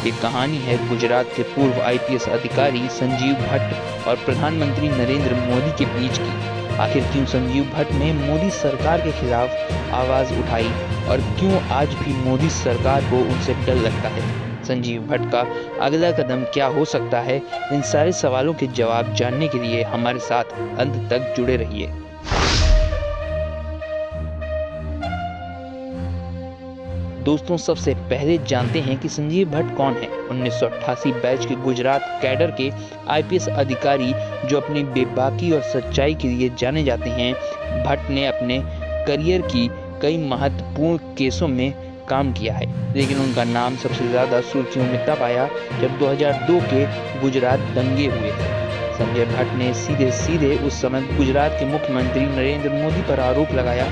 ये कहानी है गुजरात के पूर्व आईपीएस अधिकारी संजीव भट्ट और प्रधानमंत्री नरेंद्र मोदी के बीच की। आखिर क्यों संजीव भट्ट ने मोदी सरकार के खिलाफ आवाज उठाई और क्यों आज भी मोदी सरकार को उनसे डर लगता है? संजीव भट्ट का अगला कदम क्या हो सकता है? इन सारे सवालों के जवाब जानने के लिए हमारे साथ अंत तक जुड़े रहिए। दोस्तों, सबसे पहले जानते हैं कि संजीव भट्ट कौन है। 1988 बैच के गुजरात कैडर के आईपीएस अधिकारी जो अपनी बेबाकी और सच्चाई के लिए जाने जाते हैं। भट्ट ने अपने करियर की कई महत्वपूर्ण केसों में काम किया है, लेकिन उनका नाम सबसे ज्यादा सुर्खियों में तब आया जब 2002 के गुजरात दंगे हुए थे। संजय भट्ट ने सीधे सीधे उस समय गुजरात के मुख्यमंत्री नरेंद्र मोदी पर आरोप लगाया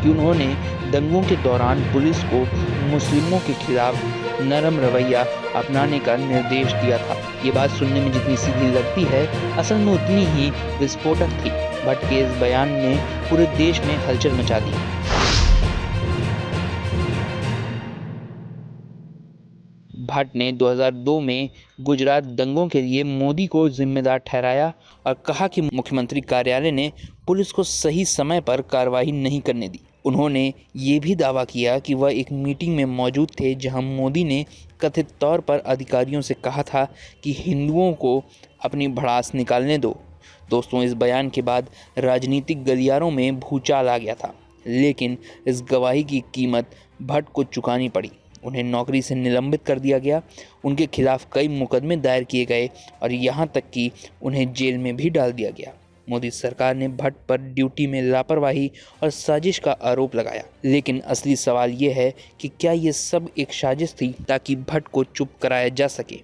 कि उन्होंने दंगों के दौरान पुलिस को मुस्लिमों के खिलाफ नरम रवैया अपनाने का निर्देश दिया था। ये बात सुनने में जितनी सीधी लगती है, असल में उतनी ही विस्फोटक थी। भट्ट के इस बयान ने पूरे देश में हलचल मचा दी। भट्ट ने 2002 में गुजरात दंगों के लिए मोदी को जिम्मेदार ठहराया और कहा कि मुख्यमंत्री कार्यालय ने पुलिस को सही समय पर कार्रवाई नहीं करने दी। उन्होंने ये भी दावा किया कि वह एक मीटिंग में मौजूद थे जहां मोदी ने कथित तौर पर अधिकारियों से कहा था कि हिंदुओं को अपनी भड़ास निकालने दो। दोस्तों, इस बयान के बाद राजनीतिक गलियारों में भूचाल आ गया था, लेकिन इस गवाही की कीमत भट्ट को चुकानी पड़ी। उन्हें नौकरी से निलंबित कर दिया गया, उनके खिलाफ कई मुकदमे दायर किए गए और यहाँ तक कि उन्हें जेल में भी डाल दिया गया। मोदी सरकार ने भट्ट पर ड्यूटी में लापरवाही और साजिश का आरोप लगाया, लेकिन असली सवाल ये है कि क्या ये सब एक साजिश थी ताकि भट्ट को चुप कराया जा सके?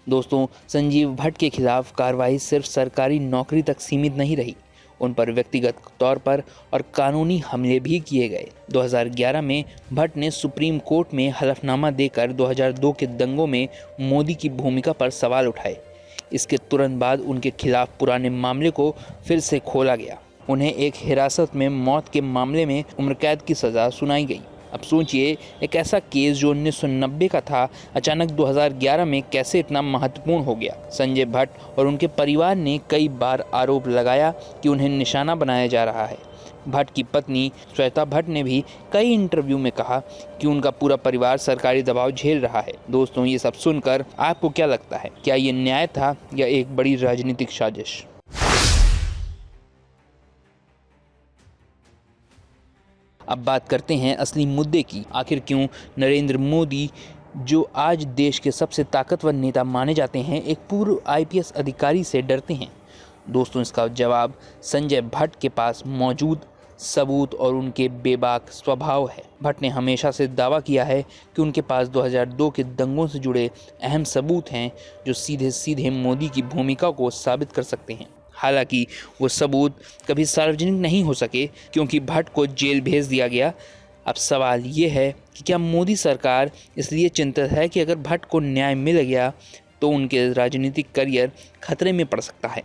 दोस्तों, संजीव भट्ट के खिलाफ कार्रवाई सिर्फ सरकारी नौकरी तक सीमित नहीं रही, उन पर व्यक्तिगत तौर पर और कानूनी हमले भी किए गए। 2011 में भट्ट ने सुप्रीम कोर्ट में हलफनामा देकर 2002 के दंगों में मोदी की भूमिका पर सवाल उठाए। इसके तुरंत बाद उनके खिलाफ पुराने मामले को फिर से खोला गया। उन्हें एक हिरासत में मौत के मामले में उम्र कैद की सज़ा सुनाई गई। अब सोचिए, एक ऐसा केस जो 1990 का था, अचानक 2011 में कैसे इतना महत्वपूर्ण हो गया। संजय भट्ट और उनके परिवार ने कई बार आरोप लगाया कि उन्हें निशाना बनाया जा रहा है। भट्ट की पत्नी श्वेता भट्ट ने भी कई इंटरव्यू में कहा कि उनका पूरा परिवार सरकारी दबाव झेल रहा है। दोस्तों, ये सब सुनकर आपको क्या लगता है? क्या ये न्याय था या एक बड़ी राजनीतिक साजिश? अब बात करते हैं असली मुद्दे की। आखिर क्यों नरेंद्र मोदी, जो आज देश के सबसे ताकतवर नेता माने जाते हैं, एक पूर्व आईपीएस अधिकारी से डरते हैं? दोस्तों, इसका जवाब संजय भट्ट के पास मौजूद सबूत और उनके बेबाक स्वभाव है। भट्ट ने हमेशा से दावा किया है कि उनके पास 2002 के दंगों से जुड़े अहम सबूत हैं जो सीधे सीधे मोदी की भूमिका को साबित कर सकते हैं। हालांकि वो सबूत कभी सार्वजनिक नहीं हो सके क्योंकि भट्ट को जेल भेज दिया गया। अब सवाल ये है कि क्या मोदी सरकार इसलिए चिंतित है कि अगर भट्ट को न्याय मिल गया तो उनके राजनीतिक करियर खतरे में पड़ सकता है?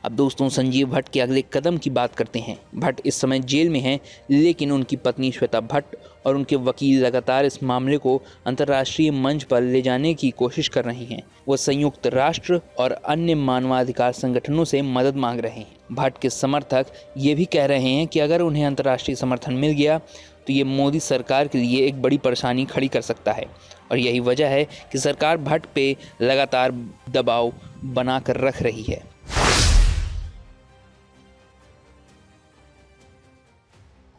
अब दोस्तों, संजीव भट्ट के अगले कदम की बात करते हैं। भट्ट इस समय जेल में हैं, लेकिन उनकी पत्नी श्वेता भट्ट और उनके वकील लगातार इस मामले को अंतर्राष्ट्रीय मंच पर ले जाने की कोशिश कर रही हैं। वो संयुक्त राष्ट्र और अन्य मानवाधिकार संगठनों से मदद मांग रहे हैं। भट्ट के समर्थक ये भी कह रहे हैं कि अगर उन्हें अंतर्राष्ट्रीय समर्थन मिल गया तो ये मोदी सरकार के लिए एक बड़ी परेशानी खड़ी कर सकता है, और यही वजह है कि सरकार भट्ट पे लगातार दबाव बनाकर रख रही है।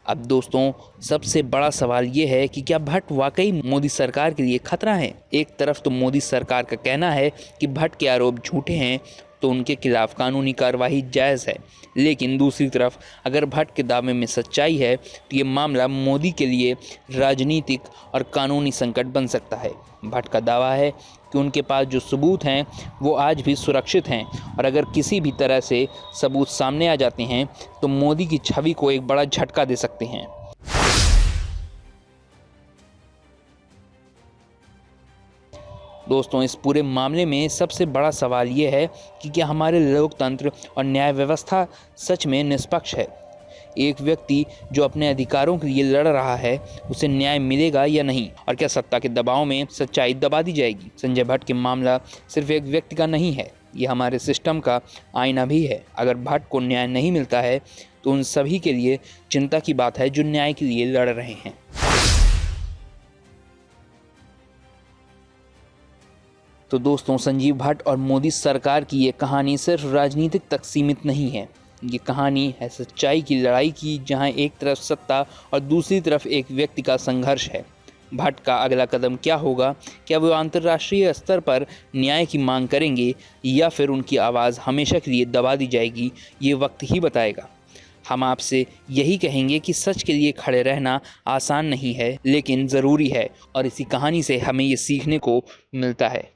अब दोस्तों, सबसे बड़ा सवाल ये है कि क्या भट्ट वाकई मोदी सरकार के लिए खतरा है? एक तरफ तो मोदी सरकार का कहना है कि भट्ट के आरोप झूठे हैं, तो उनके खिलाफ कानूनी कार्रवाई जायज़ है, लेकिन दूसरी तरफ अगर भट्ट के दावे में सच्चाई है तो ये मामला मोदी के लिए राजनीतिक और कानूनी संकट बन सकता है। भट्ट का दावा है कि उनके पास जो सबूत हैं वो आज भी सुरक्षित हैं, और अगर किसी भी तरह से सबूत सामने आ जाते हैं तो मोदी की छवि को एक बड़ा झटका दे सकते हैं। दोस्तों, इस पूरे मामले में सबसे बड़ा सवाल ये है कि क्या हमारे लोकतंत्र और न्याय व्यवस्था सच में निष्पक्ष है। एक व्यक्ति जो अपने अधिकारों के लिए लड़ रहा है, उसे न्याय मिलेगा या नहीं, और क्या सत्ता के दबाव में सच्चाई दबा दी जाएगी। संजय भट्ट के मामला सिर्फ एक व्यक्ति का नहीं है, ये हमारे सिस्टम का आईना भी है। अगर भट्ट को न्याय नहीं मिलता है तो उन सभी के लिए चिंता की बात है जो न्याय के लिए लड़ रहे हैं। तो दोस्तों, संजीव भट्ट और मोदी सरकार की ये कहानी सिर्फ राजनीतिक तक सीमित नहीं है। ये कहानी है सच्चाई की लड़ाई की, जहां एक तरफ सत्ता और दूसरी तरफ एक व्यक्ति का संघर्ष है। भट्ट का अगला कदम क्या होगा? क्या वो अंतर्राष्ट्रीय स्तर पर न्याय की मांग करेंगे या फिर उनकी आवाज़ हमेशा के लिए दबा दी जाएगी? ये वक्त ही बताएगा। हम आपसे यही कहेंगे कि सच के लिए खड़े रहना आसान नहीं है, लेकिन ज़रूरी है, और इसी कहानी से हमें ये सीखने को मिलता है।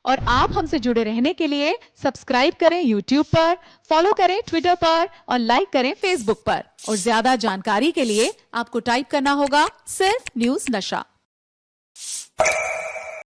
और आप हमसे जुड़े रहने के लिए सब्सक्राइब करें YouTube पर, फॉलो करें Twitter पर और लाइक करें Facebook पर। और ज्यादा जानकारी के लिए आपको टाइप करना होगा सिर्फ न्यूज़ नशा।